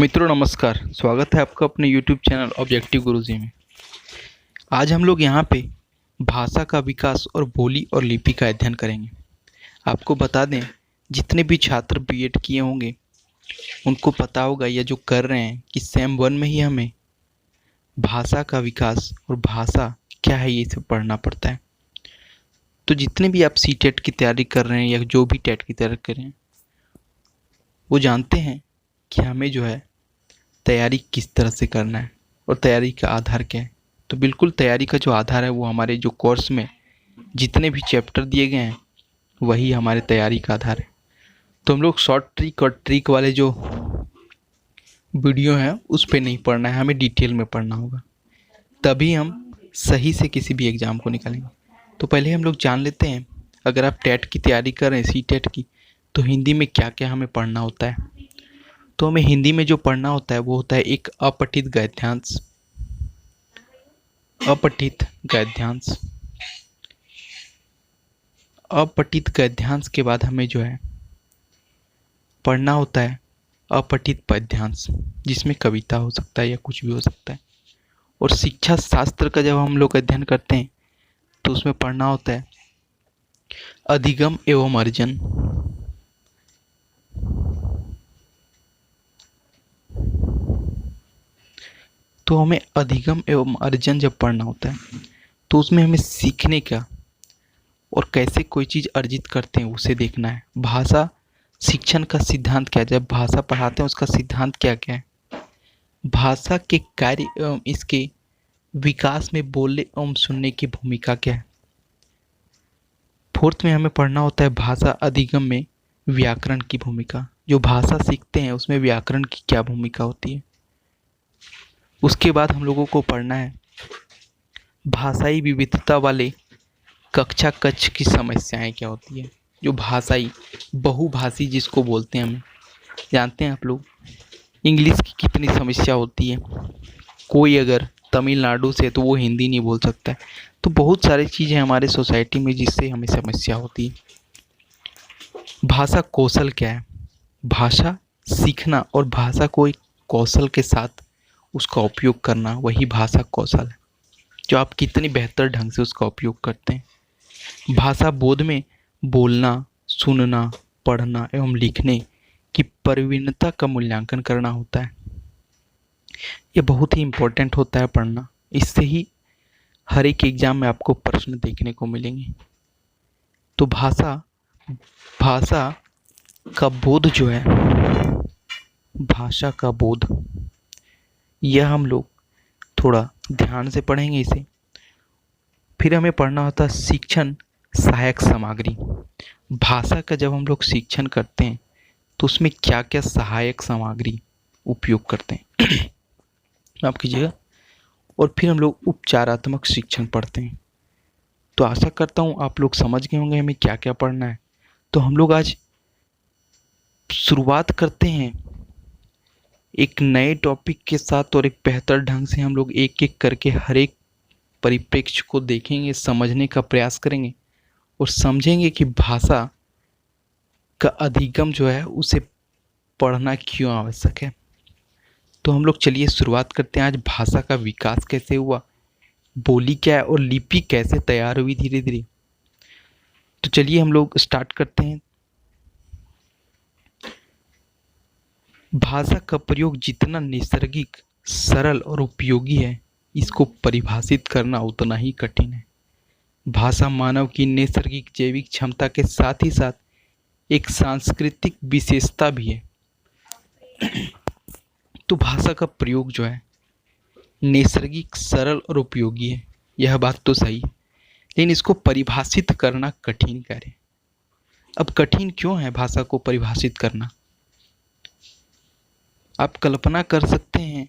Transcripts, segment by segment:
मित्रों नमस्कार। स्वागत है आपका अपने YouTube चैनल ऑब्जेक्टिव गुरुजी में। आज हम लोग यहाँ पे भाषा का विकास और बोली और लिपि का अध्ययन करेंगे। आपको बता दें, जितने भी छात्र बीएड किए होंगे उनको पता होगा या जो कर रहे हैं कि सेम 1 में ही हमें भाषा का विकास और भाषा क्या है ये सब पढ़ना पड़ता है। तो जितने भी आप सीटेट की तैयारी कर रहे हैं या जो भी टेट की तैयारी कर रहे हैं वो जानते हैं कि हमें जो है तैयारी किस तरह से करना है और तैयारी का आधार क्या है। तो बिल्कुल तैयारी का जो आधार है वो हमारे जो कोर्स में जितने भी चैप्टर दिए गए हैं वही हमारे तैयारी का आधार है। तो हम लोग शॉर्ट ट्रिक और ट्रिक वाले जो वीडियो हैं उस पे नहीं पढ़ना है, हमें डिटेल में पढ़ना होगा, तभी हम सही से किसी भी एग्ज़ाम को निकालेंगे। तो पहले हम लोग जान लेते हैं, अगर आप टेट की तैयारी कर रहे हैं, सी टेट की, तो हिंदी में क्या क्या हमें पढ़ना होता है। तो हमें हिंदी में जो पढ़ना होता है वो होता है एक अपठित गद्यांश। अपठित गद्यांश अपठित गद्यांश के बाद हमें जो है पढ़ना होता है अपठित पद्यांश, जिसमें कविता हो सकता है या कुछ भी हो सकता है। और शिक्षा शास्त्र का जब हम लोग अध्ययन करते हैं तो उसमें पढ़ना होता है अधिगम एवं अर्जन। तो हमें अधिगम एवं अर्जन जब पढ़ना होता है तो उसमें हमें सीखने का और कैसे कोई चीज़ अर्जित करते हैं उसे देखना है। भाषा शिक्षण का सिद्धांत क्या है, जब भाषा पढ़ाते हैं उसका सिद्धांत क्या क्या है, भाषा के कार्य एवं इसके विकास में बोलने एवं सुनने की भूमिका क्या है। फोर्थ में हमें पढ़ना होता है भाषा अधिगम में व्याकरण की भूमिका, जो भाषा सीखते हैं उसमें व्याकरण की क्या भूमिका होती है। उसके बाद हम लोगों को पढ़ना है भाषाई विविधता वाले कक्षा कक्ष की समस्याएं क्या होती है। जो भाषाई बहुभाषी जिसको बोलते हैं, हम जानते हैं आप लोग इंग्लिश की कितनी समस्या होती है। कोई अगर तमिलनाडु से तो वो हिंदी नहीं बोल सकता है। तो बहुत सारी चीज़ें हमारे सोसाइटी में जिससे हमें समस्या होती है। भाषा कौशल क्या है, भाषा सीखना और भाषा को एक कौशल के साथ उसका उपयोग करना, वही भाषा कौशल है, जो आप कितनी बेहतर ढंग से उसका उपयोग करते हैं। भाषा बोध में बोलना, सुनना, पढ़ना एवं लिखने की प्रवीणता का मूल्यांकन करना होता है। ये बहुत ही इम्पोर्टेंट होता है पढ़ना, इससे ही हर एक एग्ज़ाम में आपको प्रश्न देखने को मिलेंगे। तो भाषा भाषा का बोध जो है, भाषा का बोध, यह हम लोग थोड़ा ध्यान से पढ़ेंगे इसे। फिर हमें पढ़ना होता है शिक्षण सहायक सामग्री। भाषा का जब हम लोग शिक्षण करते हैं तो उसमें क्या क्या सहायक सामग्री उपयोग करते हैं माफ कीजिएगा। और फिर हम लोग उपचारात्मक शिक्षण पढ़ते हैं। तो आशा करता हूँ आप लोग समझ गए होंगे हमें क्या क्या पढ़ना है। तो हम लोग आज शुरुआत करते हैं एक नए टॉपिक के साथ, और एक बेहतर ढंग से हम लोग एक एक करके हर एक परिप्रेक्ष्य को देखेंगे, समझने का प्रयास करेंगे और समझेंगे कि भाषा का अधिगम जो है उसे पढ़ना क्यों आवश्यक है। तो हम लोग चलिए शुरुआत करते हैं। आज भाषा का विकास कैसे हुआ, बोली क्या है और लिपि कैसे तैयार हुई धीरे धीरे। तो चलिए हम लोग स्टार्ट करते हैं। भाषा का प्रयोग जितना नैसर्गिक, सरल और उपयोगी है, इसको परिभाषित करना उतना ही कठिन है। भाषा मानव की नैसर्गिक जैविक क्षमता के साथ ही साथ एक सांस्कृतिक विशेषता भी है। तो भाषा का प्रयोग जो है नैसर्गिक, सरल और उपयोगी है, यह बात तो सही है, लेकिन इसको परिभाषित करना कठिन कार्य है। अब कठिन क्यों है भाषा को परिभाषित करना? आप कल्पना कर सकते हैं,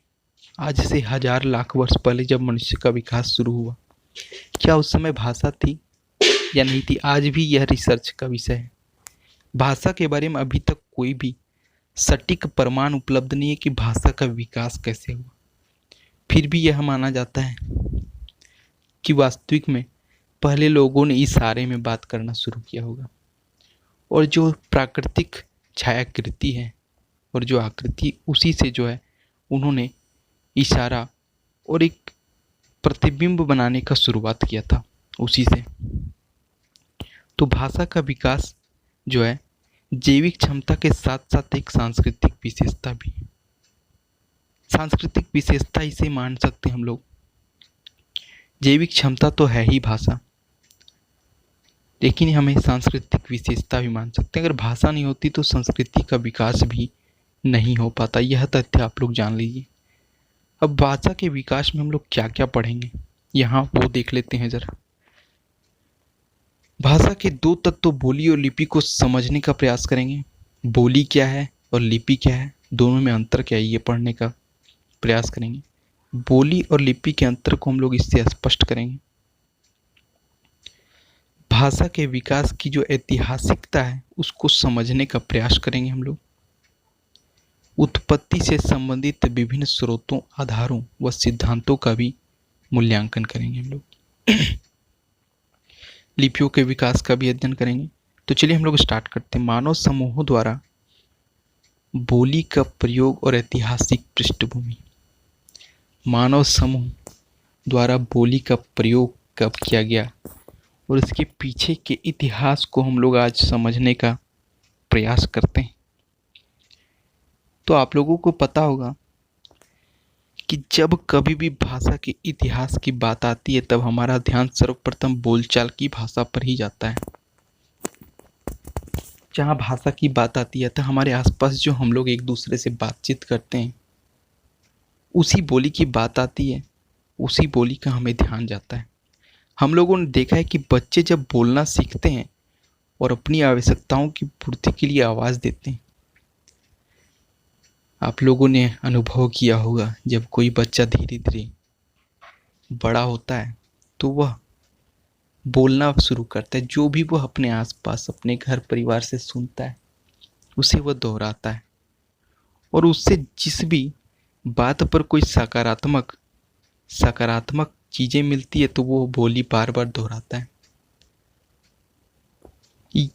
आज से 1000 लाख वर्ष पहले जब मनुष्य का विकास शुरू हुआ, क्या उस समय भाषा थी या नहीं थी? आज भी यह रिसर्च का विषय है। भाषा के बारे में अभी तक कोई भी सटीक प्रमाण उपलब्ध नहीं है कि भाषा का विकास कैसे हुआ। फिर भी यह माना जाता है कि वास्तविक में पहले लोगों ने इशारे में बात करना शुरू किया होगा, और जो प्राकृतिक छायाकृति है और जो आकृति, उसी से जो है उन्होंने इशारा और एक प्रतिबिंब बनाने का शुरुआत किया था उसी से। तो भाषा का विकास जो है जैविक क्षमता के साथ साथ एक सांस्कृतिक विशेषता भी है। सांस्कृतिक विशेषता इसे मान सकते हैं हम लोग। जैविक क्षमता तो है ही भाषा, लेकिन हमें सांस्कृतिक विशेषता भी मान सकते हैं। अगर भाषा नहीं होती तो संस्कृति का विकास भी नहीं हो पाता, यह तथ्य आप लोग जान लीजिए। अब भाषा के विकास में हम लोग क्या क्या पढ़ेंगे यहाँ वो देख लेते हैं जरा। भाषा के दो तत्व बोली और लिपि को समझने का प्रयास करेंगे। बोली क्या है और लिपि क्या है, दोनों में अंतर क्या है, ये पढ़ने का प्रयास करेंगे। बोली और लिपि के अंतर को हम लोग इससे स्पष्ट करेंगे। भाषा के विकास की जो ऐतिहासिकता है उसको समझने का प्रयास करेंगे हम लोग। उत्पत्ति से संबंधित विभिन्न स्रोतों, आधारों व सिद्धांतों का भी मूल्यांकन करेंगे हम लोग। लिपियों के विकास का भी अध्ययन करेंगे। तो चलिए हम लोग स्टार्ट करते हैं। मानव समूहों द्वारा बोली का प्रयोग और ऐतिहासिक पृष्ठभूमि। मानव समूह द्वारा बोली का प्रयोग कब किया गया और इसके पीछे के इतिहास को हम लोग आज समझने का प्रयास करते हैं। तो आप लोगों को पता होगा कि जब कभी भी भाषा के इतिहास की बात आती है तब हमारा ध्यान सर्वप्रथम बोलचाल की भाषा पर ही जाता है। जहाँ भाषा की बात आती है तो हमारे आसपास जो हम लोग एक दूसरे से बातचीत करते हैं उसी बोली की बात आती है, उसी बोली का हमें ध्यान जाता है। हम लोगों ने देखा है कि बच्चे जब बोलना सीखते हैं और अपनी आवश्यकताओं की पूर्ति के लिए आवाज़ देते हैं। आप लोगों ने अनुभव किया होगा जब कोई बच्चा धीरे धीरे बड़ा होता है तो वह बोलना शुरू करता है। जो भी वह अपने आसपास अपने घर परिवार से सुनता है उसे वह दोहराता है और उससे जिस भी बात पर कोई सकारात्मक चीज़ें मिलती है तो वो बोली बार बार दोहराता है।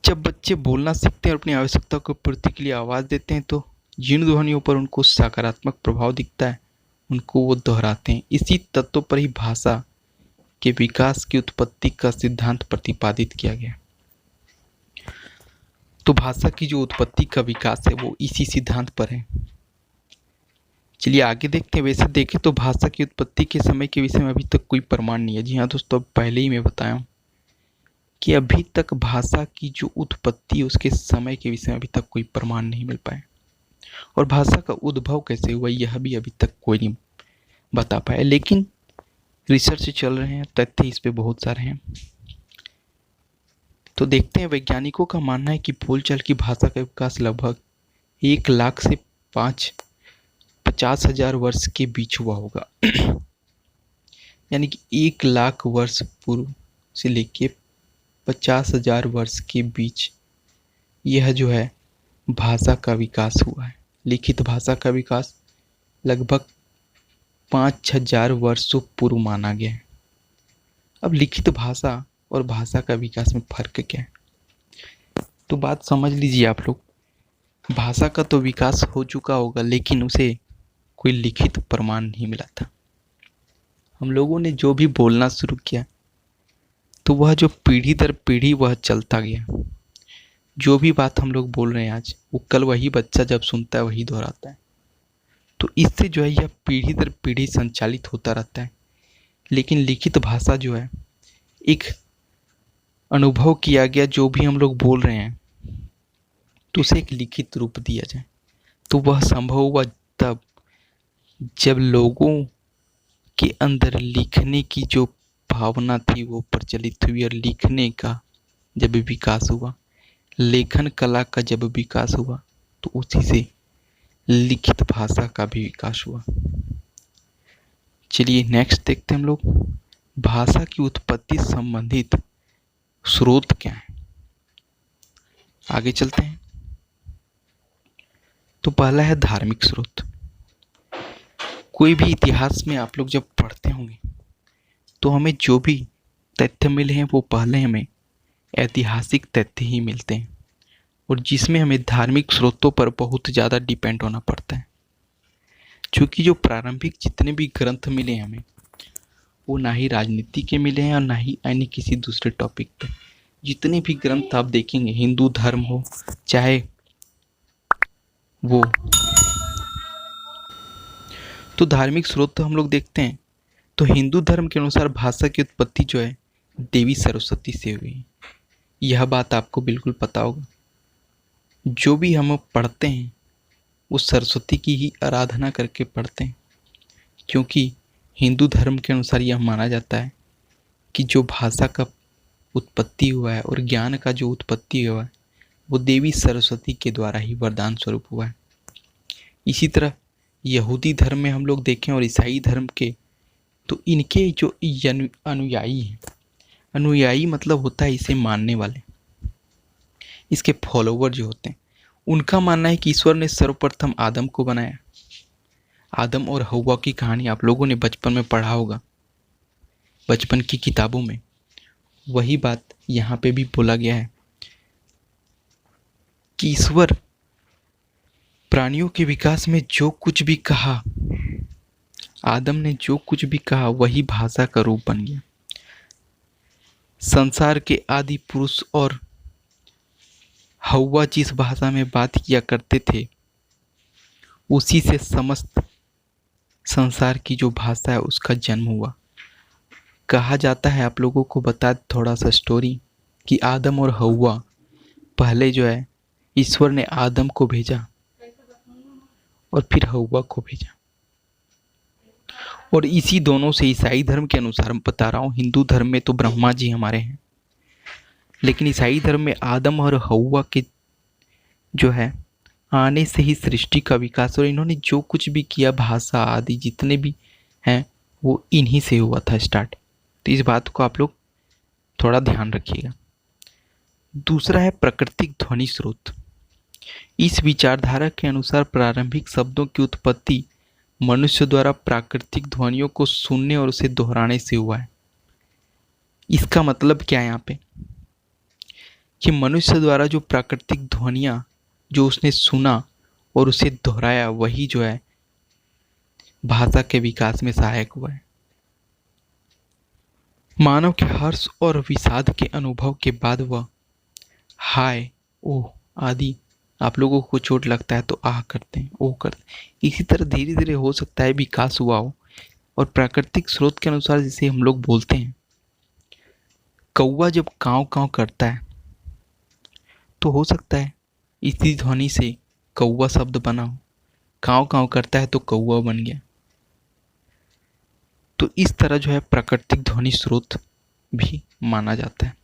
जब बच्चे बोलना सीखते हैं और अपनी आवश्यकता को पूर्ति के लिए आवाज़ देते हैं तो जिन ध्वनियों पर उनको सकारात्मक प्रभाव दिखता है उनको वो दोहराते हैं। इसी तत्व पर ही भाषा के विकास की उत्पत्ति का सिद्धांत प्रतिपादित किया गया। तो भाषा की जो उत्पत्ति का विकास है वो इसी सिद्धांत पर है। चलिए आगे देखते हैं। वैसे देखें तो भाषा की उत्पत्ति के समय के विषय में अभी तक कोई प्रमाण नहीं है। जी हाँ दोस्तों, पहले ही मैं बताया हूँ कि अभी तक भाषा की जो उत्पत्ति है उसके समय के विषय में अभी तक कोई प्रमाण नहीं मिल पाया और भाषा का उद्भव कैसे हुआ यह भी अभी तक कोई नहीं बता पाया। लेकिन रिसर्च चल रहे हैं, तथ्य इस पे बहुत सारे हैं। तो देखते हैं। वैज्ञानिकों का मानना है कि बोलचाल की भाषा का विकास लगभग 1 लाख से 50,000 वर्ष के बीच हुआ होगा। यानी कि 1 लाख वर्ष पूर्व से लेके 50,000 वर्ष के बीच यह जो है भाषा का विकास हुआ है। लिखित भाषा का विकास लगभग 5,000 वर्षों पूर्व माना गया है। अब लिखित भाषा और भाषा का विकास में फर्क क्या है, तो बात समझ लीजिए आप लोग। भाषा का तो विकास हो चुका होगा लेकिन उसे कोई लिखित प्रमाण नहीं मिला था। हम लोगों ने जो भी बोलना शुरू किया तो वह जो पीढ़ी दर पीढ़ी वह चलता गया। जो भी बात हम लोग बोल रहे हैं आज वो कल वही बच्चा जब सुनता है वही दोहराता है। तो इससे जो है यह पीढ़ी दर पीढ़ी संचालित होता रहता है। लेकिन लिखित भाषा जो है एक अनुभव किया गया, जो भी हम लोग बोल रहे हैं तो उसे एक लिखित रूप दिया जाए। तो वह संभव हुआ तब जब लोगों के अंदर लिखने की जो भावना थी वो प्रचलित हुई और लिखने का जब विकास हुआ, लेखन कला का जब विकास हुआ तो उसी से लिखित भाषा का भी विकास हुआ। चलिए नेक्स्ट देखते हैं हम लोग। भाषा की उत्पत्ति संबंधित स्रोत क्या है, आगे चलते हैं। तो पहला है धार्मिक स्रोत। कोई भी इतिहास में आप लोग जब पढ़ते होंगे तो हमें जो भी तथ्य मिले हैं वो पहले हमें ऐतिहासिक तथ्य ही मिलते हैं और जिसमें हमें धार्मिक स्रोतों पर बहुत ज़्यादा डिपेंड होना पड़ता है। क्योंकि जो प्रारंभिक जितने भी ग्रंथ मिले हैं हमें, वो ना ही राजनीति के मिले हैं और ना ही अन्य किसी दूसरे टॉपिक पे। जितने भी ग्रंथ आप देखेंगे, हिंदू धर्म हो चाहे वो, तो धार्मिक स्रोत तो हम लोग देखते हैं। तो हिंदू धर्म के अनुसार भाषा की उत्पत्ति जो है देवी सरस्वती से हुई है। यह बात आपको बिल्कुल पता होगा। जो भी हम पढ़ते हैं वो सरस्वती की ही आराधना करके पढ़ते हैं, क्योंकि हिंदू धर्म के अनुसार यह माना जाता है कि जो भाषा का उत्पत्ति हुआ है और ज्ञान का जो उत्पत्ति हुआ है वो देवी सरस्वती के द्वारा ही वरदान स्वरूप हुआ है। इसी तरह यहूदी धर्म में हम लोग देखें और ईसाई धर्म के, तो इनके जो अनुयायी हैं, अनुयायी मतलब होता है इसे मानने वाले, इसके फॉलोवर जो होते हैं, उनका मानना है कि ईश्वर ने सर्वप्रथम आदम को बनाया। आदम और हव्वा की कहानी आप लोगों ने बचपन में पढ़ा होगा, बचपन की किताबों में। वही बात यहाँ पे भी बोला गया है कि ईश्वर प्राणियों के विकास में जो कुछ भी कहा, आदम ने जो कुछ भी कहा वही भाषा का रूप बन गया। संसार के आदि पुरुष और हव्वा जिस भाषा में बात किया करते थे, उसी से समस्त संसार की जो भाषा है उसका जन्म हुआ। कहा जाता है, आप लोगों को बता थोड़ा सा स्टोरी, कि आदम और हव्वा पहले जो है ईश्वर ने आदम को भेजा और फिर हव्वा को भेजा। और इसी दोनों से ईसाई धर्म के अनुसार मैं बता रहा हूँ, हिंदू धर्म में तो ब्रह्मा जी हमारे हैं, लेकिन ईसाई धर्म में आदम और हव्वा के जो है आने से ही सृष्टि का विकास, और इन्होंने जो कुछ भी किया भाषा आदि जितने भी हैं वो इन्हीं से हुआ था स्टार्ट। तो इस बात को आप लोग थोड़ा ध्यान रखिएगा। दूसरा है प्राकृतिक ध्वनि स्रोत। इस विचारधारा के अनुसार प्रारंभिक शब्दों की उत्पत्ति मनुष्य द्वारा प्राकृतिक ध्वनियों को सुनने और उसे दोहराने से हुआ है। इसका मतलब क्या है यहाँ पे, कि मनुष्य द्वारा जो प्राकृतिक ध्वनियाँ जो उसने सुना और उसे दोहराया, वही जो है भाषा के विकास में सहायक हुआ है। मानव के हर्ष और विषाद के अनुभव के बाद वह हाय ओह आदि, आप लोगों को चोट लगता है तो आह करते हैं, ओह करते हैं। इसी तरह धीरे धीरे हो सकता है विकास हुआ हो। और प्राकृतिक स्रोत के अनुसार जिसे हम लोग बोलते हैं, कौवा जब काँव काँव करता है तो हो सकता है इसी ध्वनि से कौवा शब्द बना हो। काँव काँव करता है तो कौवा बन गया। तो इस तरह जो है प्राकृतिक ध्वनि स्रोत भी माना जाता है।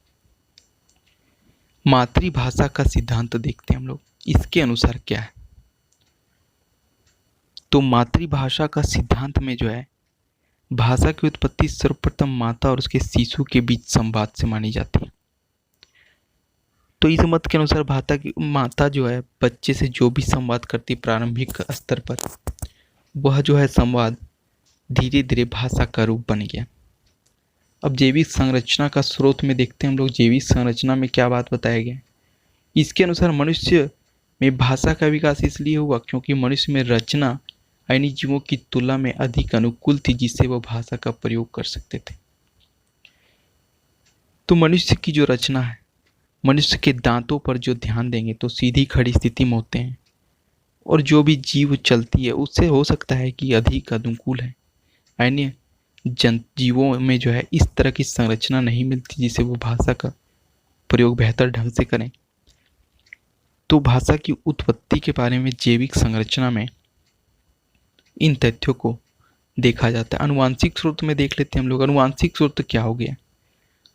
मातृभाषा का सिद्धांत देखते हैं हम लोग, इसके अनुसार क्या है। तो मातृभाषा का सिद्धांत में जो है भाषा की उत्पत्ति सर्वप्रथम माता और उसके शिशु के बीच संवाद से मानी जाती है। तो इस मत के अनुसार भाषा की माता जो है बच्चे से जो भी संवाद करती प्रारंभिक स्तर पर, वह जो है संवाद धीरे धीरे भाषा का रूप बन गया। अब जैविक संरचना का स्रोत में देखते हैं हम लोग, जैविक संरचना में क्या बात बताया गया। इसके अनुसार मनुष्य में भाषा का विकास इसलिए हुआ क्योंकि मनुष्य में रचना अन्य जीवों की तुलना में अधिक अनुकूल थी, जिससे वह भाषा का प्रयोग कर सकते थे। तो मनुष्य की जो रचना है, मनुष्य के दांतों पर जो ध्यान देंगे तो सीधी खड़ी स्थिति में होते हैं, और जो भी जीव चलती है उससे हो सकता है कि अधिक अनुकूल है। अन्य जीवों में जो है इस तरह की संरचना नहीं मिलती जिससे वो भाषा का प्रयोग बेहतर ढंग से करें। तो भाषा की उत्पत्ति के बारे में जैविक संरचना में इन तथ्यों को देखा जाता है। अनुवांशिक स्रोत में देख लेते हैं हम लोग। अनुवांशिक स्रोत क्या हो गया,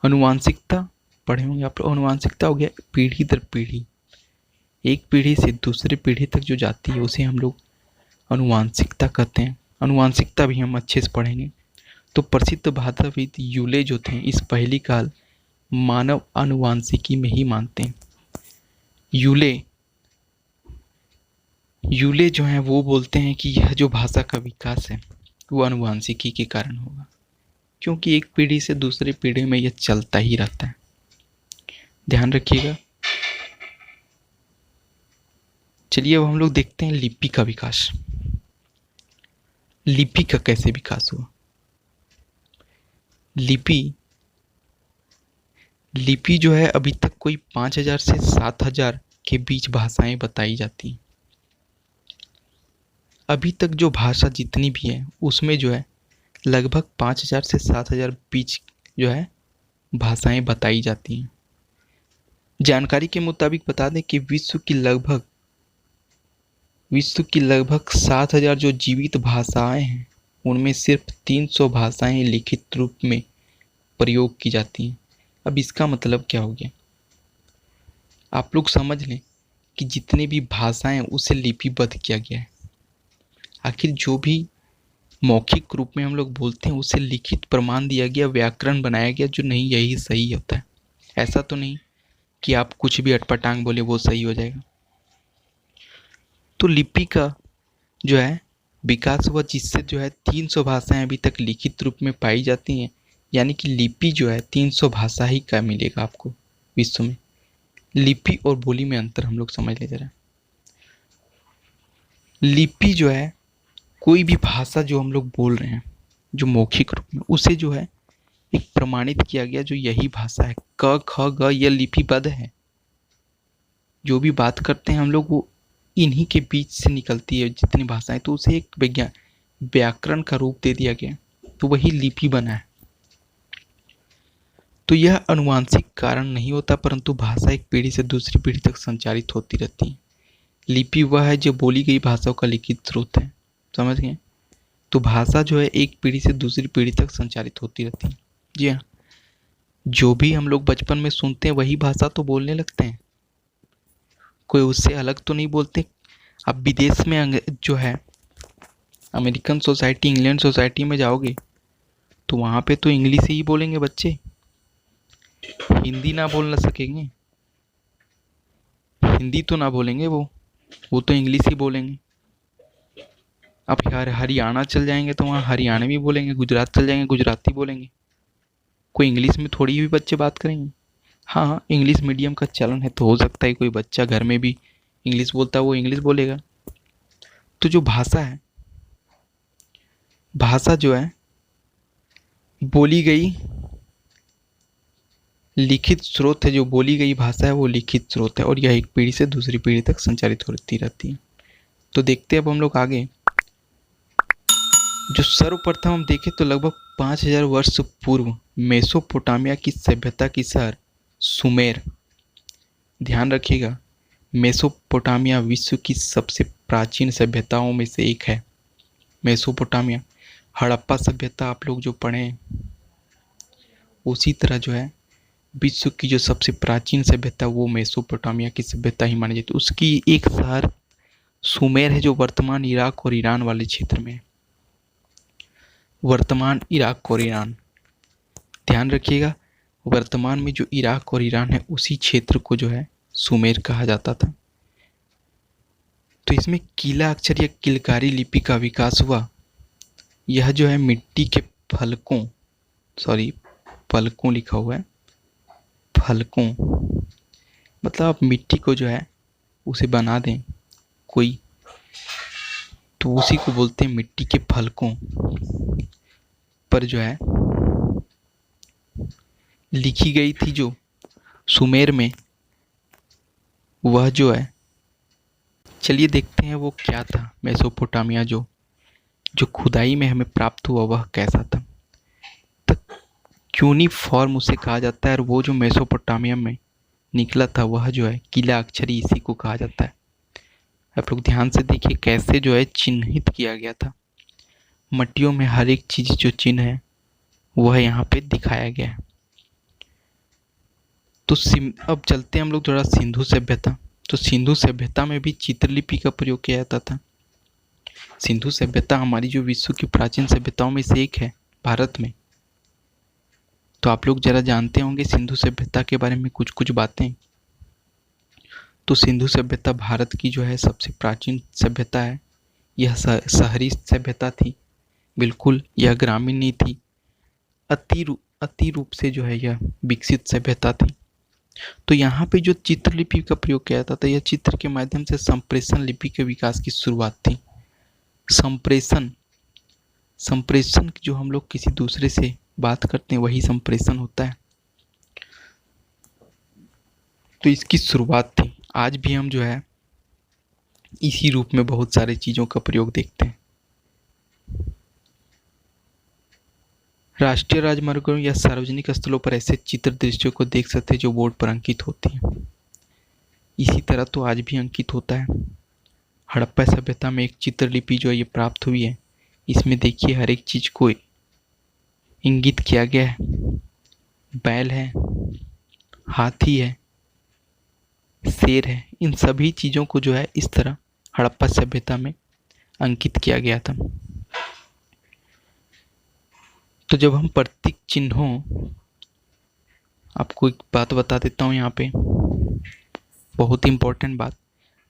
अनुवांशिकता पढ़े होंगे आप लोग। अनुवांशिकता हो गया पीढ़ी दर पीढ़ी, एक पीढ़ी से दूसरी पीढ़ी तक जो जाती है उसे हम लोग अनुवांशिकता कहते हैं। अनुवांशिकता भी हम अच्छे से पढ़ेंगे। तो प्रसिद्ध भाषाविद यूले जो थे इस पहली काल मानव अनुवांशिकी में ही मानते हैं। यूले जो हैं वो बोलते हैं कि यह जो भाषा का विकास है वो अनुवांशिकी के कारण होगा, क्योंकि एक पीढ़ी से दूसरी पीढ़ी में यह चलता ही रहता है। ध्यान रखिएगा। चलिए अब हम लोग देखते हैं लिपि का विकास। लिपि का कैसे विकास हुआ। लिपि लिपि जो है अभी तक कोई 5,000 से 7,000 के बीच भाषाएं बताई जाती हैं। अभी तक जो भाषा जितनी भी है उसमें जो है लगभग 5,000 से 7,000 बीच जो है भाषाएं बताई जाती हैं। जानकारी के मुताबिक बता दें कि विश्व की लगभग 7,000 जो जीवित भाषाएं हैं उनमें सिर्फ 300 भाषाएं लिखित रूप में प्रयोग की जाती हैं। अब इसका मतलब क्या हो गया, आप लोग समझ लें कि जितनी भी भाषाएं उसे लिपिबद्ध किया गया है। आखिर जो भी मौखिक रूप में हम लोग बोलते हैं उसे लिखित प्रमाण दिया गया, व्याकरण बनाया गया जो नहीं यही सही होता है। ऐसा तो नहीं कि आप कुछ भी अटपटांग बोले वो सही हो जाएगा। तो लिपि का जो है विकास हुआ जिससे जो है 300 भाषाएं अभी तक लिखित रूप में पाई जाती हैं। यानी कि लिपि जो है 300 भाषा ही का मिलेगा आपको विश्व में। लिपि और बोली में अंतर हम लोग समझ ले जरा। लिपि जो है कोई भी भाषा जो हम लोग बोल रहे हैं जो मौखिक रूप में, उसे जो है एक प्रमाणित किया गया जो यही भाषा है। क ख ग यह लिपिबद्ध है। जो भी बात करते हैं हम लोग वो इन्हीं के बीच से निकलती है जितनी भाषाएं, तो उसे एक व्याकरण का रूप दे दिया गया, तो वही लिपि बना है। तो यह अनुवांशिक कारण नहीं होता परंतु भाषा एक पीढ़ी से दूसरी पीढ़ी तक संचारित होती रहती है। लिपि वह है जो बोली गई भाषाओं का लिखित स्रोत है। समझ गए। तो भाषा जो है एक पीढ़ी से दूसरी पीढ़ी तक संचारित होती रहती है। जी हाँ, जो भी हम लोग बचपन में सुनते हैं वही भाषा तो बोलने लगते हैं, कोई उससे अलग तो नहीं बोलते। अब विदेश में जो है अमेरिकन सोसाइटी, इंग्लैंड सोसाइटी में जाओगे तो वहाँ पे तो इंग्लिश ही बोलेंगे बच्चे, हिंदी ना बोल ना सकेंगे। हिंदी तो ना बोलेंगे वो तो इंग्लिश ही बोलेंगे। अब हरियाणा चल जाएंगे तो वहाँ हरियाणवी बोलेंगे, गुजरात चल जाएंगे गुजराती बोलेंगे। कोई इंग्लिश में थोड़ी भी बच्चे बात करेंगे। हाँ, इंग्लिश मीडियम का चलन है तो हो सकता है कोई बच्चा घर में भी इंग्लिश बोलता है वो इंग्लिश बोलेगा। तो जो भाषा जो है बोली गई लिखित स्रोत है, जो बोली गई भाषा है वो लिखित स्रोत है और यह एक पीढ़ी से दूसरी पीढ़ी तक संचारित होती रहती है। तो देखते हैं अब हम लोग आगे। जो सर्वप्रथम हम देखें तो लगभग 5,000 वर्ष पूर्व मेसोपोटामिया की सभ्यता की शहर सुमेर, ध्यान रखिएगा, मेसोपोटामिया विश्व की सबसे प्राचीन सभ्यताओं में से एक है। मेसोपोटामिया, हड़प्पा सभ्यता आप लोग जो पढ़े हैं उसी तरह जो है विश्व की जो सबसे प्राचीन सभ्यता वो मेसोपोटामिया की सभ्यता ही मानी जाती है। उसकी एक शहर सुमेर है जो वर्तमान इराक और ईरान वाले क्षेत्र में है। वर्तमान इराक और ईरान, ध्यान रखिएगा, वर्तमान में जो इराक और ईरान है उसी क्षेत्र को जो है सुमेर कहा जाता था। तो इसमें कीला अक्षर या किलकारी लिपि का विकास हुआ। यह जो है मिट्टी के फलकों लिखा हुआ है, फलकों मतलब आप मिट्टी को जो है उसे बना दें कोई, तो उसी को बोलते हैं मिट्टी के फलकों पर जो है लिखी गई थी जो सुमेर में, वह जो है चलिए देखते हैं वो क्या था। मेसोपोटामिया जो खुदाई में हमें प्राप्त हुआ वह कैसा था। तो क्यूनिफॉर्म उसे कहा जाता है और वो जो मेसोपोटामिया में निकला था वह जो है कीला अक्षरी, इसी को कहा जाता है। आप लोग ध्यान से देखिए कैसे जो है चिन्हित किया गया था। मट्टियों में हर एक चीज़ जो चिन्ह है वह यहाँ पे दिखाया गया है। तो अब चलते हैं हम लोग थोड़ा सिंधु सभ्यता। तो सिंधु सभ्यता में भी चित्रलिपि का प्रयोग किया जाता था। सिंधु सभ्यता हमारी जो विश्व की प्राचीन सभ्यताओं में से एक है भारत में। तो आप लोग जरा जानते होंगे सिंधु सभ्यता के बारे में कुछ कुछ बातें। तो सिंधु सभ्यता भारत की जो है सबसे प्राचीन सभ्यता है। यह शहरी सभ्यता थी, बिल्कुल यह ग्रामीण नहीं थी। अति रूप से जो है यह विकसित सभ्यता थी। तो यहाँ पे जो चित्रलिपि का प्रयोग किया जाता था, यह चित्र के माध्यम से संप्रेषण लिपि के विकास की शुरुआत थी। संप्रेषण, संप्रेषण जो हम लोग किसी दूसरे से बात करते हैं वही संप्रेषण होता है। तो इसकी शुरुआत थी। आज भी हम जो है इसी रूप में बहुत सारी चीज़ों का प्रयोग देखते हैं। राष्ट्रीय राजमार्गों या सार्वजनिक स्थलों पर ऐसे चित्र दृश्यों को देख सकते हैं जो बोर्ड पर अंकित होती हैं। इसी तरह तो आज भी अंकित होता है। हड़प्पा सभ्यता में एक चित्रलिपि जो ये प्राप्त हुई है, इसमें देखिए हर एक चीज़ को इंगित किया गया है। बैल है, हाथी है, शेर है, इन सभी चीज़ों को जो है इस तरह हड़प्पा सभ्यता में अंकित किया गया था। तो जब हम प्रतीक चिन्हों, आपको एक बात बता देता हूँ यहाँ पे, बहुत इंपॉर्टेंट बात,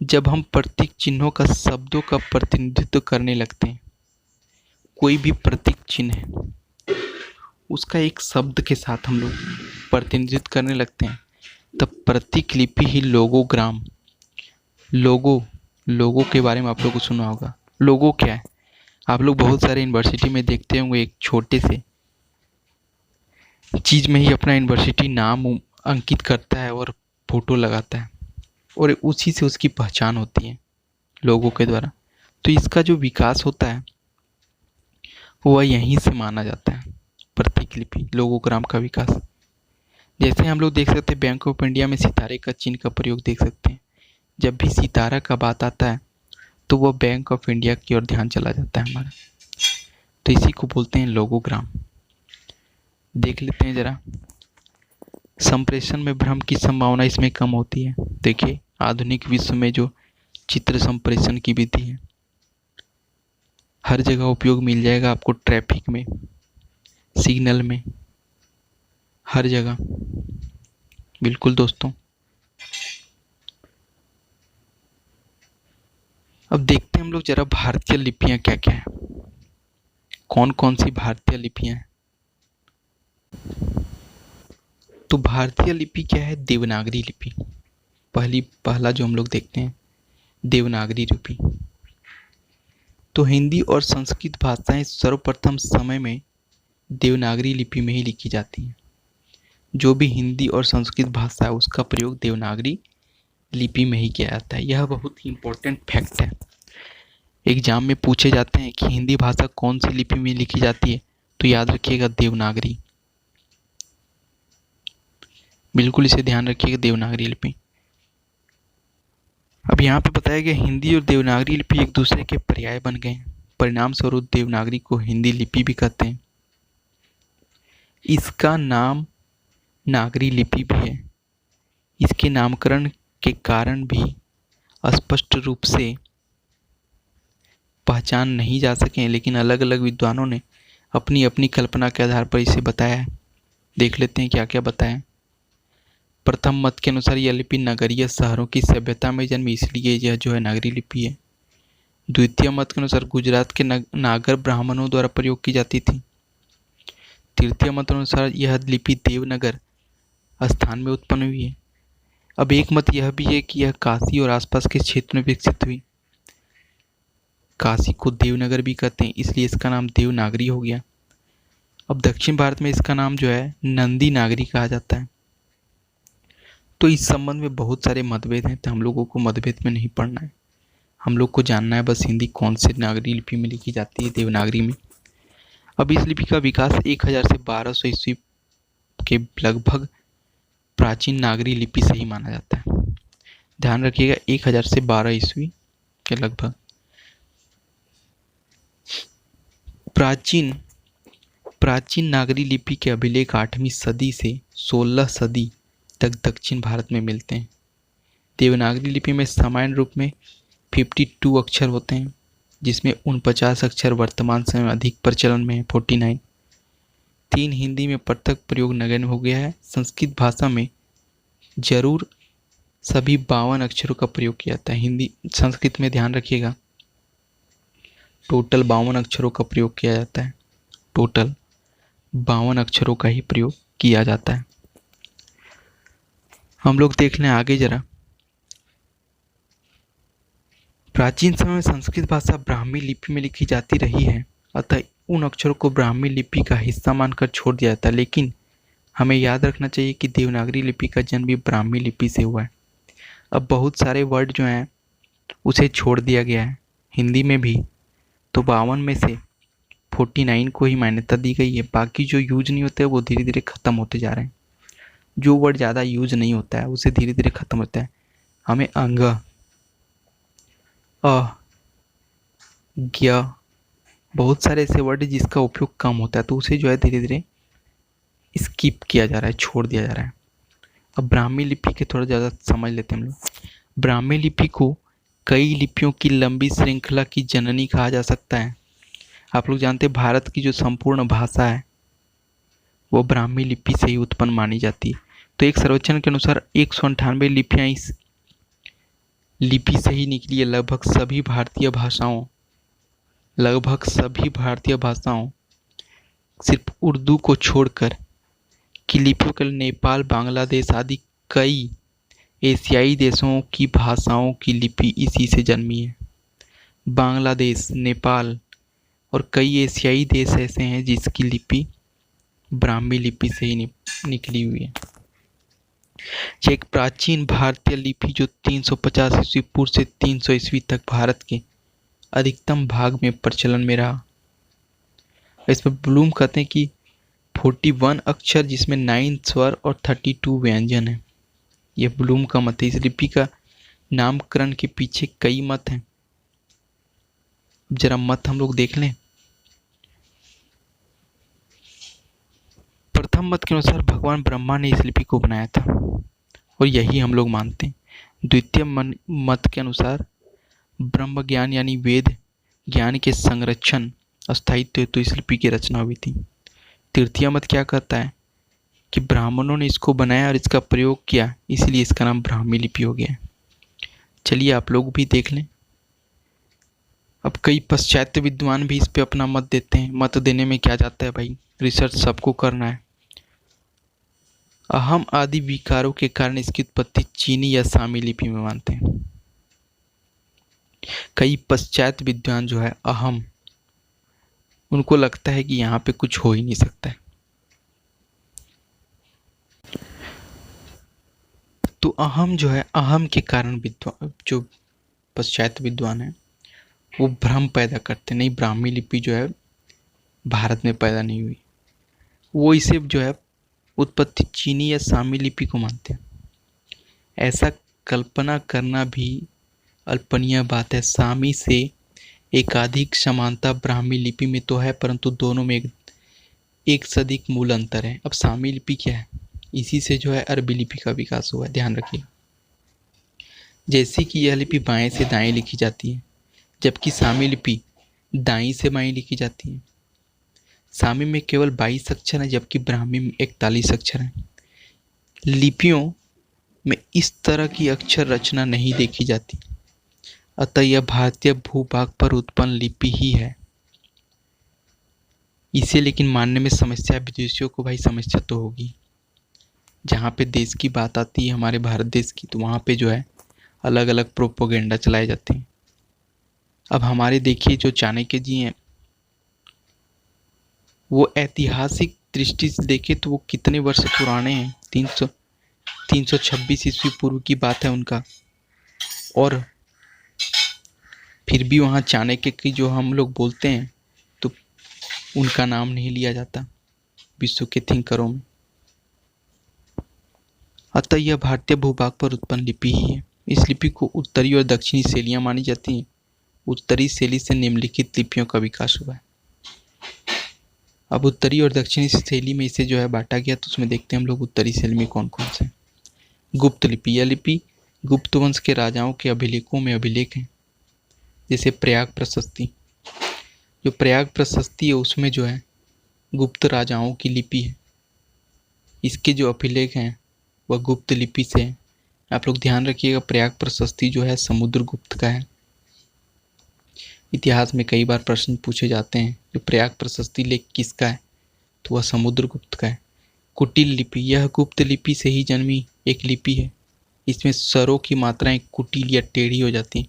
जब हम प्रतीक चिन्हों का शब्दों का प्रतिनिधित्व करने लगते हैं, कोई भी प्रतीक चिन्ह है उसका एक शब्द के साथ हम लोग प्रतिनिधित्व करने लगते हैं, तब प्रतीक लिपि ही लोगोग्राम, लोगो के बारे में आप लोगों को सुना होगा। लोगो क्या है? आप लोग बहुत सारे यूनिवर्सिटी में देखते होंगे, एक छोटे से चीज़ में ही अपना यूनिवर्सिटी नाम अंकित करता है और फोटो लगाता है, और उसी से उसकी पहचान होती है लोगों के द्वारा। तो इसका जो विकास होता है वह यहीं से माना जाता है, प्रतीक लिपि लोगोग्राम का विकास। जैसे हम लोग देख सकते हैं बैंक ऑफ इंडिया में सितारे का चिन्ह का प्रयोग देख सकते हैं। जब भी सितारा का बात आता है तो वह बैंक ऑफ इंडिया की ओर ध्यान चला जाता है हमारा। तो इसी को बोलते हैं लोगोग्राम। देख लेते हैं जरा, संप्रेषण में भ्रम की संभावना इसमें कम होती है। देखिए आधुनिक विश्व में जो चित्र संप्रेषण की विधि है, हर जगह उपयोग मिल जाएगा आपको, ट्रैफिक में, सिग्नल में, हर जगह। बिल्कुल दोस्तों, अब देखते हैं हम लोग जरा भारतीय लिपियां क्या क्या है, कौन कौन सी भारतीय लिपियां हैं। तो भारतीय लिपि क्या है? देवनागरी लिपि। पहला जो हम लोग देखते हैं देवनागरी लिपि। तो हिंदी और संस्कृत भाषाएं सर्वप्रथम समय में देवनागरी लिपि में ही लिखी जाती हैं। जो भी हिंदी और संस्कृत भाषा है उसका प्रयोग देवनागरी लिपि में ही किया जाता है। यह बहुत ही इम्पोर्टेंट फैक्ट है। एग्जाम में पूछे जाते हैं कि हिंदी भाषा कौन सी लिपि में लिखी जाती है, तो याद रखिएगा देवनागरी। बिल्कुल इसे ध्यान रखिएगा, देवनागरी लिपि। अब यहाँ पे बताया गया हिंदी और देवनागरी लिपि एक दूसरे के पर्याय बन गए हैं। परिणाम स्वरूप देवनागरी को हिंदी लिपि भी कहते हैं। इसका नाम नागरी लिपि भी है। इसके नामकरण के कारण भी स्पष्ट रूप से पहचान नहीं जा सके, लेकिन अलग अलग विद्वानों ने अपनी अपनी कल्पना के आधार पर इसे बताया है। देख लेते हैं क्या क्या बताया। प्रथम मत के अनुसार यह लिपि नगरीय शहरों की सभ्यता में जन्मी, इसलिए यह जो है नागरी लिपि है। द्वितीय मत के अनुसार गुजरात के नागर ब्राह्मणों द्वारा प्रयोग की जाती थी। तृतीय मत अनुसार यह लिपि देवनगर स्थान में उत्पन्न हुई है। अब एक मत यह भी है कि यह काशी और आसपास के क्षेत्र में विकसित हुई। काशी को देवनगर भी कहते हैं, इसलिए इसका नाम देवनागरी हो गया। अब दक्षिण भारत में इसका नाम जो है नंदी नागरी कहा जाता है। तो इस संबंध में बहुत सारे मतभेद हैं, तो हम लोगों को मतभेद में नहीं पढ़ना है। हम लोग को जानना है बस हिंदी कौन से नागरी लिपि में लिखी जाती है, देवनागरी में। अब इस लिपि का विकास 1000 से 1200 ईस्वी के लगभग प्राचीन नागरी लिपि से ही माना जाता है। ध्यान रखिएगा 1000 से 12 ईस्वी के लगभग। प्राचीन नागरी लिपि के अभिलेख 8वीं सदी से 16 सदी तक दक्षिण भारत में मिलते हैं। देवनागरी लिपि में सामान्य रूप में 52 अक्षर होते हैं, जिसमें 49 अक्षर वर्तमान समय में अधिक प्रचलन में है, 49। 3 हिंदी में पृथक प्रयोग नगण्य हो गया है। संस्कृत भाषा में जरूर सभी 52 अक्षरों का प्रयोग किया जाता है। हिंदी संस्कृत में ध्यान रखिएगा टोटल 52 अक्षरों का प्रयोग किया जाता है। टोटल 52 अक्षरों का ही प्रयोग किया जाता है। हम लोग देख लें आगे जरा। प्राचीन समय में संस्कृत भाषा ब्राह्मी लिपि में लिखी जाती रही है, अतः उन अक्षरों को ब्राह्मी लिपि का हिस्सा मानकर छोड़ दिया जाता है। लेकिन हमें याद रखना चाहिए कि देवनागरी लिपि का जन्म भी ब्राह्मी लिपि से हुआ है। अब बहुत सारे वर्ड जो हैं उसे छोड़ दिया गया है हिंदी में भी, तो 52 में से 49 को ही मान्यता दी गई है। बाकी जो यूज नहीं होते वो धीरे धीरे ख़त्म होते जा रहे हैं। जो वर्ड ज़्यादा यूज नहीं होता है उसे धीरे धीरे ख़त्म होता है। हमें अंग, अ, ज्ञ, बहुत सारे ऐसे वर्ड जिसका उपयोग कम होता है तो उसे जो है धीरे धीरे स्किप किया जा रहा है, छोड़ दिया जा रहा है। अब ब्राह्मी लिपि के थोड़ा ज़्यादा समझ लेते हैं हम लोग। ब्राह्मी लिपि को कई लिपियों की लंबी श्रृंखला की जननी कहा जा सकता है। आप लोग जानते हैं भारत की जो संपूर्ण भाषा है वो ब्राह्मी लिपि से ही उत्पन्न मानी जाती है। तो एक सर्वेक्षण के अनुसार 198 लिपियाँ इस लिपि से ही निकली है। लगभग सभी भारतीय भाषाओं सिर्फ उर्दू को छोड़कर की लिपियों के लिए नेपाल, बांग्लादेश आदि कई एशियाई देशों की भाषाओं की लिपि इसी से जन्मी है। बांग्लादेश, नेपाल और कई एशियाई देश ऐसे हैं जिसकी लिपि ब्राह्मी लिपि से ही निकली हुई है। यह एक प्राचीन भारतीय लिपि जो 350 ईस्वी पूर्व से 300 ईस्वी तक भारत के अधिकतम भाग में प्रचलन में रहा। इसमें ब्लूम कहते हैं कि 41 अक्षर जिसमें 9 स्वर और 32 व्यंजन हैं। यह ब्लूम का मत है। इस लिपि का नामकरण के पीछे कई मत हैं। जरा मत हम लोग देख लें। प्रथम मत के अनुसार भगवान ब्रह्मा ने इस लिपि को बनाया था और यही हम लोग मानते हैं। द्वितीय मत के अनुसार ब्रह्म ज्ञान यानी वेद ज्ञान के संरक्षण अस्थायित्व हेतु इस लिपि की रचना हुई थी। तृतीय मत क्या कहता है कि ब्राह्मणों ने इसको बनाया और इसका प्रयोग किया, इसलिए इसका नाम ब्राह्मी लिपि हो गया। चलिए आप लोग भी देख लें। अब कई पाश्चात्य विद्वान भी इस पे अपना मत देते हैं। मत देने में क्या जाता है भाई, रिसर्च सबको करना है। अहम आदि विकारों के कारण इसकी उत्पत्ति चीनी या सामी लिपि में मानते हैं। कई पाश्चात्य विद्वान जो है अहम, उनको लगता है कि यहाँ पे कुछ हो ही नहीं सकता है। तो अहम जो है, अहम के कारण विद्वान जो पाश्चात्य विद्वान है वो भ्रम पैदा करते, नहीं ब्राह्मी लिपि जो है भारत में पैदा नहीं हुई। वो इसे जो है उत्पत्ति चीनी या सामी लिपि को मानते हैं। ऐसा कल्पना करना भी अल्पनीय बात है। सामी से एकाधिक समानता ब्राह्मी लिपि में तो है, परंतु दोनों में एक से अधिक मूल अंतर है। अब सामी लिपि क्या है, इसी से जो है अरबी लिपि का विकास हुआ है, ध्यान रखिए। जैसे कि यह लिपि बाएं से दाएं लिखी जाती है, जबकि सामी लिपि दाईं से बाईं लिखी जाती है। सामी में केवल 22 अक्षर हैं, जबकि ब्राह्मी में 41 अक्षर हैं। लिपियों में इस तरह की अक्षर रचना नहीं देखी जाती, अतः यह भारतीय भूभाग पर उत्पन्न लिपि ही है। इसे लेकिन मानने में समस्या है। विदेशियों को भाई समस्या तो होगी। जहाँ पे देश की बात आती है, हमारे भारत देश की, तो वहाँ पे जो है अलग अलग प्रोपोगेंडा चलाए जाते हैं। अब हमारे देखिए जो चाणक्य जी हैं, वो ऐतिहासिक दृष्टि से देखें तो वो कितने वर्ष पुराने हैं। 326 ईस्वी पूर्व की बात है उनका, और फिर भी वहाँ चाणक्य की जो हम लोग बोलते हैं तो उनका नाम नहीं लिया जाता विश्व के थिंकरों में। अतः यह भारतीय भूभाग पर उत्पन्न लिपि ही है। इस लिपि को उत्तरी और दक्षिणी शैलियाँ मानी जाती हैं। उत्तरी शैली से निम्नलिखित लिपियों का विकास हुआ है। अब उत्तरी और दक्षिणी शैली में इसे जो है बांटा गया, तो उसमें देखते हैं हम लोग उत्तरी शैली में कौन कौन से। गुप्त लिपि, यह लिपि गुप्त वंश के राजाओं के अभिलेखों में अभिलेख हैं। जैसे प्रयाग प्रशस्ति, जो प्रयाग प्रशस्ति है उसमें जो है गुप्त राजाओं की लिपि है। इसके जो अभिलेख हैं वह गुप्त लिपि से हैं। आप लोग ध्यान रखिएगा, प्रयाग प्रशस्ति जो है समुद्रगुप्त का है। इतिहास में कई बार प्रश्न पूछे जाते हैं जो प्रयाग प्रशस्ति लेख किसका है, तो वह समुद्रगुप्त का है। कुटिल लिपि, यह गुप्त लिपि से ही जन्मी एक लिपि है, इसमें स्वरों की मात्राएं कुटिल या टेढ़ी हो जाती हैं,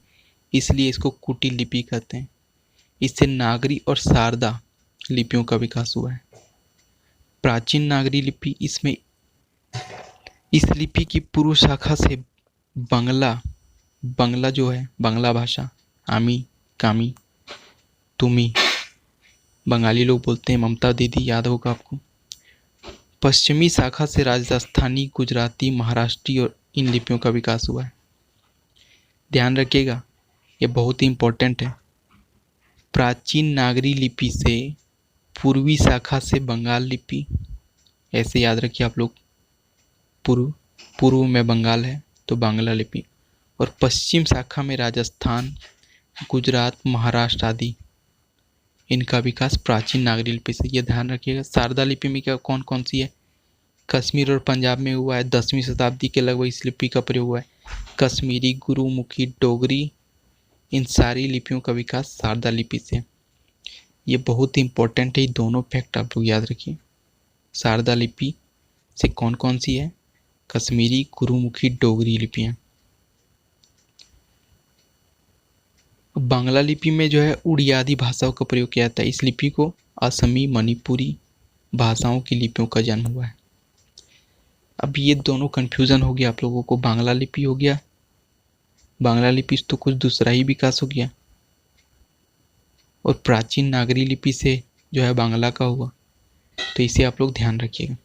इसलिए इसको कुटिल लिपि कहते हैं। इससे नागरी और शारदा लिपियों का विकास हुआ है। प्राचीन नागरी लिपि, इसमें इस लिपि की पूर्व शाखा से बंगला बंगला जो है, बांग्ला भाषा, आमी, कामी, तुमी, बंगाली लोग बोलते हैं, ममता दीदी याद होगा आपको। पश्चिमी शाखा से राजस्थानी, गुजराती, महाराष्ट्री और इन लिपियों का विकास हुआ है। ध्यान रखिएगा, ये बहुत ही इम्पोर्टेंट है। प्राचीन नागरी लिपि से पूर्वी शाखा से बंगाल लिपि, ऐसे याद रखिए आप लोग, पूर्व पूर्व में बंगाल है तो बांग्ला लिपि, और पश्चिम शाखा में राजस्थान, गुजरात, महाराष्ट्र आदि, इनका विकास प्राचीन नागरी लिपि से। ये ध्यान रखिएगा। शारदा लिपि में क्या कौन कौन सी है? कश्मीर और पंजाब में हुआ है, 10वीं शताब्दी के लगभग इस लिपि का प्रयोग हुआ है। कश्मीरी, गुरुमुखी, डोगरी, इन सारी लिपियों का विकास शारदा लिपि से। ये बहुत ही इंपॉर्टेंट है, ये दोनों फैक्ट आप लोग याद रखिए। शारदा लिपि से कौन कौन सी है? कश्मीरी, गुरुमुखी, डोगरी लिपियाँ। बांग्ला लिपि में जो है उड़ियादी भाषाओं का प्रयोग किया जाता है। इस लिपि को असमी, मणिपुरी भाषाओं की लिपियों का जन्म हुआ है। अब ये दोनों कन्फ्यूज़न हो गया आप लोगों को, बांग्ला लिपि हो गया, बांग्ला लिपि से तो कुछ दूसरा ही विकास हो गया, और प्राचीन नागरी लिपि से जो है बांग्ला का हुआ, तो इसे आप लोग ध्यान रखिएगा।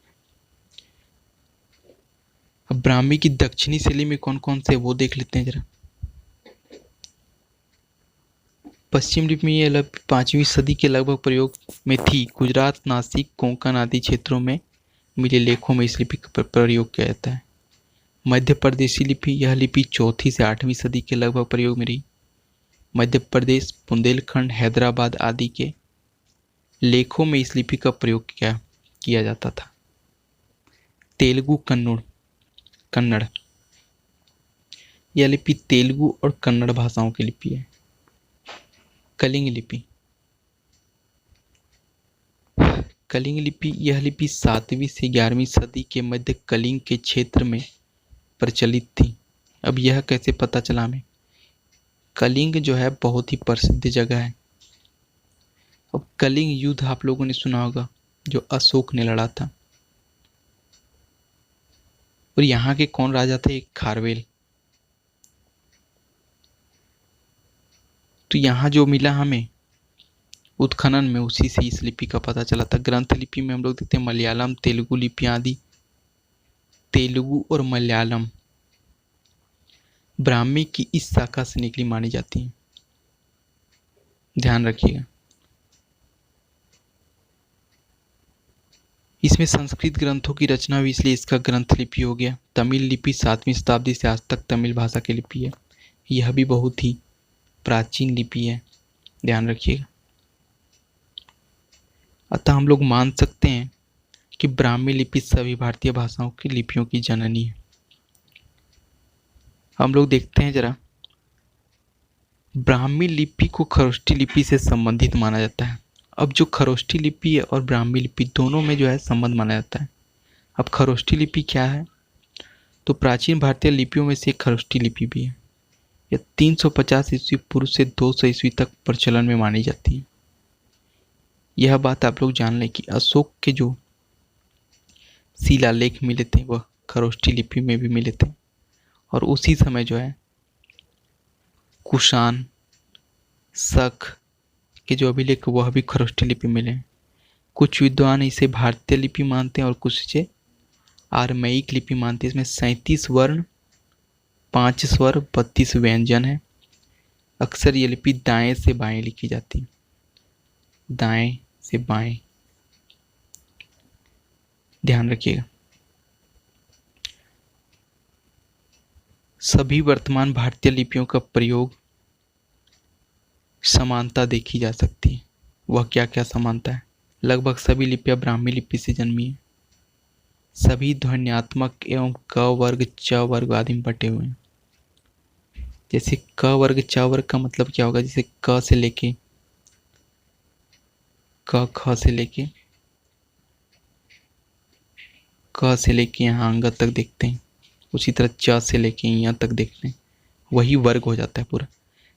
अब ब्राह्मी की दक्षिणी शैली में कौन कौन से वो देख लेते हैं जरा। पश्चिम लिपि में ये लगभग 5वीं सदी के लगभग प्रयोग में थी। गुजरात, नासिक, कोंकण आदि क्षेत्रों में मिले लेखों में इस लिपि का प्रयोग किया जाता है। मध्य प्रदेशी लिपि, यह लिपि 4वीं से 8वीं सदी के लगभग प्रयोग में रही। मध्य प्रदेश, बुंदेलखंड, हैदराबाद आदि के लेखों में इस लिपि का प्रयोग किया जाता था। तेलुगु, कन्नड़, यह लिपि तेलुगु और कन्नड़ भाषाओं की लिपि है। कलिंग लिपि, कलिंग लिपि, यह लिपि 7वीं से 11वीं सदी के मध्य कलिंग के क्षेत्र में प्रचलित थी। अब यह कैसे पता चला हमें? कलिंग जो है बहुत ही प्रसिद्ध जगह है। अब कलिंग युद्ध आप लोगों ने सुना होगा, जो अशोक ने लड़ा था, और यहाँ के कौन राजा थे? खारवेल। तो यहाँ जो मिला हमें उत्खनन में, उसी से इस लिपि का पता चला था। ग्रंथ लिपि में हम लोग देखते हैं मलयालम, तेलुगु लिपियाँ आदि। तेलुगु और मलयालम ब्राह्मी की इस शाखा से निकली मानी जाती हैं, ध्यान रखिएगा। इसमें संस्कृत ग्रंथों की रचना हुई, इसलिए इसका ग्रंथ लिपि हो गया। तमिल लिपि 7वीं शताब्दी से आज तक तमिल भाषा की लिपि है। यह भी बहुत ही प्राचीन लिपि है, ध्यान रखिएगा। अतः हम लोग मान सकते हैं कि ब्राह्मी लिपि सभी भारतीय भाषाओं की लिपियों की जननी है। हम लोग देखते हैं जरा, ब्राह्मी लिपि को खरोष्ठी लिपि से संबंधित माना जाता है। अब जो खरोष्ठी लिपि है और ब्राह्मी लिपि दोनों में जो है संबंध माना जाता है। अब खरोष्ठी लिपि क्या है? तो प्राचीन भारतीय लिपियों में से खरोष्ठी लिपि भी है। यह 350 ईस्वी पूर्व से 200 ईस्वी तक प्रचलन में मानी जाती है। यह बात आप लोग जान लें कि अशोक के जो शिलालेख मिले थे वह खरोष्ठी लिपि में भी मिले थे, और उसी समय जो है कुषाण, शक के जो अभिलेख वह भी खरोष्ठी लिपि मिले हैं। कुछ विद्वान इसे भारतीय लिपि मानते हैं और कुछ इसे आर्मेयिक लिपि मानते हैं। इसमें 37 वर्ण, 5 स्वर, 32 व्यंजन है। अक्सर ये लिपि दाएं से बाएं लिखी जाती है, दाएं से बाएं, ध्यान रखिएगा। सभी वर्तमान भारतीय लिपियों का प्रयोग समानता देखी जा सकती है। वह क्या क्या समानता है? लगभग सभी लिपियां ब्राह्मी लिपि से जन्मी हैं। सभी ध्वन्यात्मक एवं क वर्ग, च वर्ग आदि में बटे हुए हैं। जैसे क वर्ग, च वर्ग का मतलब क्या होगा? जैसे क से लेके क, ख से लेके क से लेके यहाँ अंग तक देखते हैं, उसी तरह च से लेके यहाँ तक देख लें, वही वर्ग हो जाता है पूरा।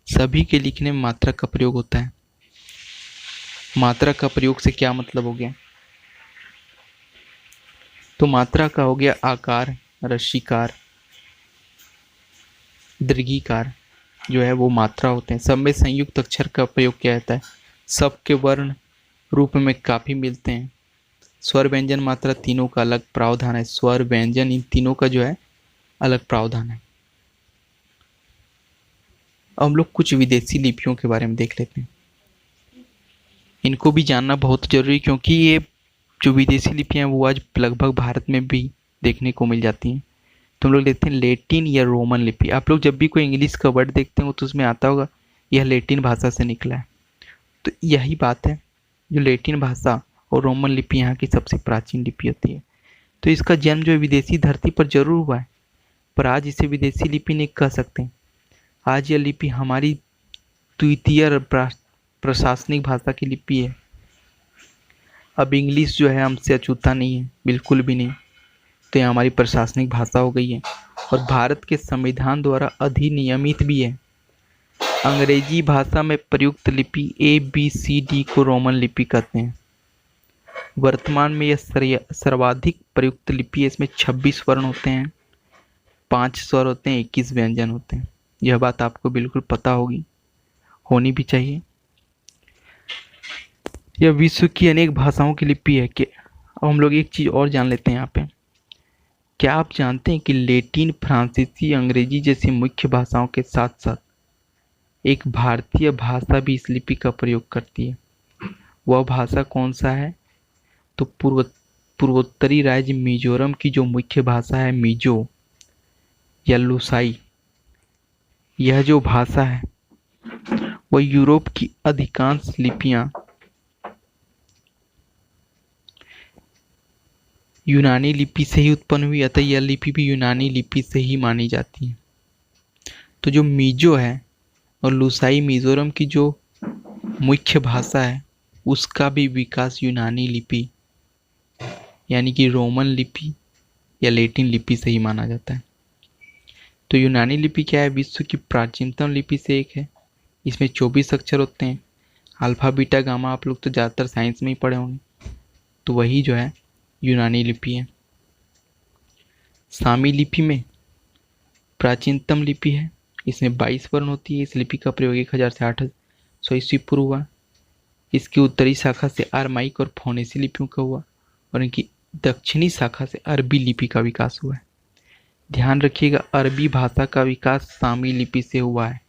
सभी के लिखने में मात्रा का प्रयोग होता है। मात्रा का प्रयोग से क्या मतलब हो गया? तो मात्रा का हो गया आकार, रश्मिकार, दीर्घिकार जो है वो मात्रा होते हैं। सब में संयुक्त अक्षर का प्रयोग किया जाता है। सब के वर्ण रूप में काफी मिलते हैं। स्वर व्यंजन मात्रा तीनों का अलग प्रावधान है। स्वर व्यंजन इन तीनों का जो है अलग प्रावधान है। अब हम लोग कुछ विदेशी लिपियों के बारे में देख लेते हैं। इनको भी जानना बहुत जरूरी, क्योंकि ये जो विदेशी लिपियां हैं वो आज लगभग भारत में भी देखने को मिल जाती हैं। तो हम लोग देखते हैं लैटिन या रोमन लिपि। आप लोग जब भी कोई इंग्लिश का वर्ड देखते हो तो उसमें आता होगा यह लैटिन भाषा से निकला है। तो यही बात है, जो लैटिन भाषा और रोमन लिपि यहाँ की सबसे प्राचीन लिपि होती है। तो इसका जन्म जो विदेशी धरती पर जरूर हुआ है, पर आज इसे विदेशी लिपि नहीं कह सकते। आज यह लिपि हमारी द्वितीय प्रशासनिक भाषा की लिपि है। अब इंग्लिश जो है हमसे अछूता नहीं है, बिल्कुल भी नहीं। तो यह हमारी प्रशासनिक भाषा हो गई है और भारत के संविधान द्वारा अधिनियमित भी है। अंग्रेजी भाषा में प्रयुक्त लिपि ABCD को रोमन लिपि कहते हैं। वर्तमान में यह सर्वाधिक प्रयुक्त लिपि है। इसमें 26 वर्ण होते हैं, 5 स्वर होते हैं, 21 व्यंजन होते हैं। यह बात आपको बिल्कुल पता होगी, होनी भी चाहिए। यह विश्व की अनेक भाषाओं की लिपि है। कि अब हम लोग एक चीज़ और जान लेते हैं यहाँ पे। क्या आप जानते हैं कि लैटिन, फ्रांसीसी, अंग्रेजी जैसी मुख्य भाषाओं के साथ साथ एक भारतीय भाषा भी इस लिपि का प्रयोग करती है? वह भाषा कौन सा है? तो पूर्वोत्तरी राज्य मिजोरम की जो मुख्य भाषा है मिजो या लुसाई, यह जो भाषा है वह यूरोप की अधिकांश लिपियां यूनानी लिपि से ही उत्पन्न हुई, अतः यह लिपि भी यूनानी लिपि से ही मानी जाती है। तो जो मिजो है और लुसाई मिजोरम की जो मुख्य भाषा है उसका भी विकास यूनानी लिपि यानी कि रोमन लिपि या लैटिन लिपि से ही माना जाता है। तो यूनानी लिपि क्या है? विश्व की प्राचीनतम लिपि से एक है। इसमें 24 अक्षर होते हैं। अल्फा बीटा गामा आप लोग तो ज़्यादातर साइंस में ही पढ़े होंगे, तो वही जो है यूनानी लिपि है। सामी लिपि में प्राचीनतम लिपि है। इसमें 22 वर्ण होती है। इस लिपि का प्रयोग 1000 से 800 ईस्वी पूर्व हुआ। इसकी उत्तरी शाखा से अरमाइक और फोनेसी लिपियों का हुआ और इनकी दक्षिणी शाखा से अरबी लिपि का विकास हुआ है। ध्यान रखिएगा, अरबी भाषा का विकास सामी लिपि से हुआ है।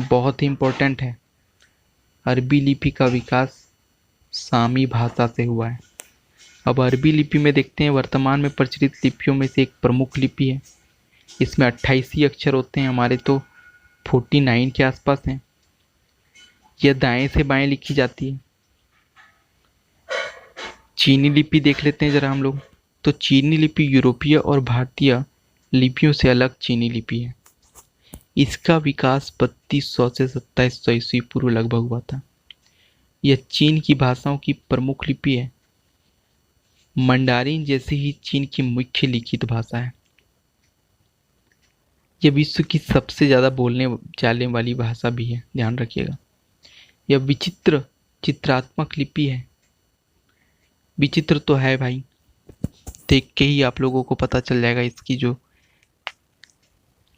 बहुत ही इंपॉर्टेंट है, अरबी लिपि का विकास सामी भाषा से हुआ है। अब अरबी लिपि में देखते हैं, वर्तमान में प्रचलित लिपियों में से एक प्रमुख लिपि है। इसमें 28 ही अक्षर होते हैं, हमारे तो 49 के आसपास हैं। यह दाएं से बाएं लिखी जाती है। चीनी लिपि देख लेते हैं जरा हम लोग। तो चीनी लिपि यूरोपीय और भारतीय लिपियों से अलग चीनी लिपि है। इसका विकास 3200 से 2700 ईस्वी पूर्व लगभग हुआ था। यह चीन की भाषाओं की प्रमुख लिपि है। मंडारिन जैसे ही चीन की मुख्य लिखित भाषा है। यह विश्व की सबसे ज़्यादा बोलने जाने वाली भाषा भी है, ध्यान रखिएगा। यह विचित्र चित्रात्मक लिपि है। विचित्र तो है भाई, देख के ही आप लोगों को पता चल जाएगा इसकी जो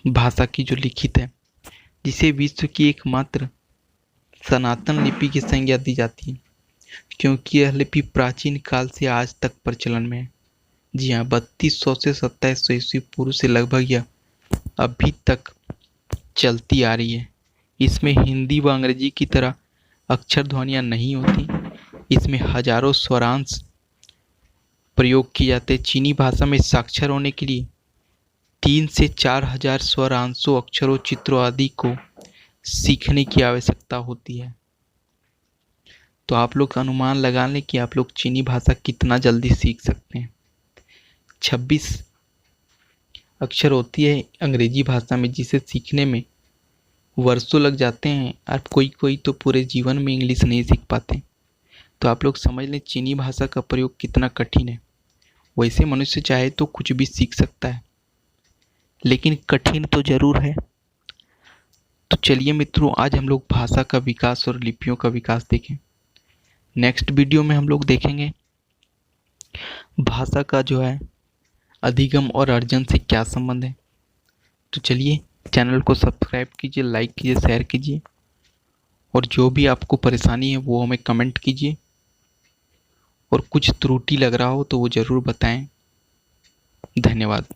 भाषा की जो लिखित है, जिसे विश्व की एकमात्र सनातन लिपि की संज्ञा दी जाती है, क्योंकि यह लिपि प्राचीन काल से आज तक प्रचलन में है। जी हाँ, 3200 से 2700 ईस्वी पूर्व से लगभग यह अभी तक चलती आ रही है। इसमें हिंदी व अंग्रेजी की तरह अक्षर ध्वनियाँ नहीं होती। इसमें हजारों स्वरांश प्रयोग किए जाते हैं। चीनी भाषा में साक्षर होने के लिए 3 से 4000 स्वरांशों, अक्षरों, चित्रों आदि को सीखने की आवश्यकता होती है। तो आप लोग अनुमान लगा लें कि आप लोग चीनी भाषा कितना जल्दी सीख सकते हैं। 26 अक्षर होती है अंग्रेजी भाषा में, जिसे सीखने में वर्षों लग जाते हैं और कोई तो पूरे जीवन में इंग्लिश नहीं सीख पाते। तो आप लोग समझ लें चीनी भाषा का प्रयोग कितना कठिन है। वैसे मनुष्य चाहे तो कुछ भी सीख सकता है, लेकिन कठिन तो ज़रूर है। तो चलिए मित्रों, आज हम लोग भाषा का विकास और लिपियों का विकास देखें। नेक्स्ट वीडियो में हम लोग देखेंगे भाषा का जो है अधिगम और अर्जन से क्या संबंध है। तो चलिए, चैनल को सब्सक्राइब कीजिए, लाइक कीजिए, शेयर कीजिए, और जो भी आपको परेशानी है वो हमें कमेंट कीजिए, और कुछ त्रुटि लग रहा हो तो वो ज़रूर बताएं। धन्यवाद।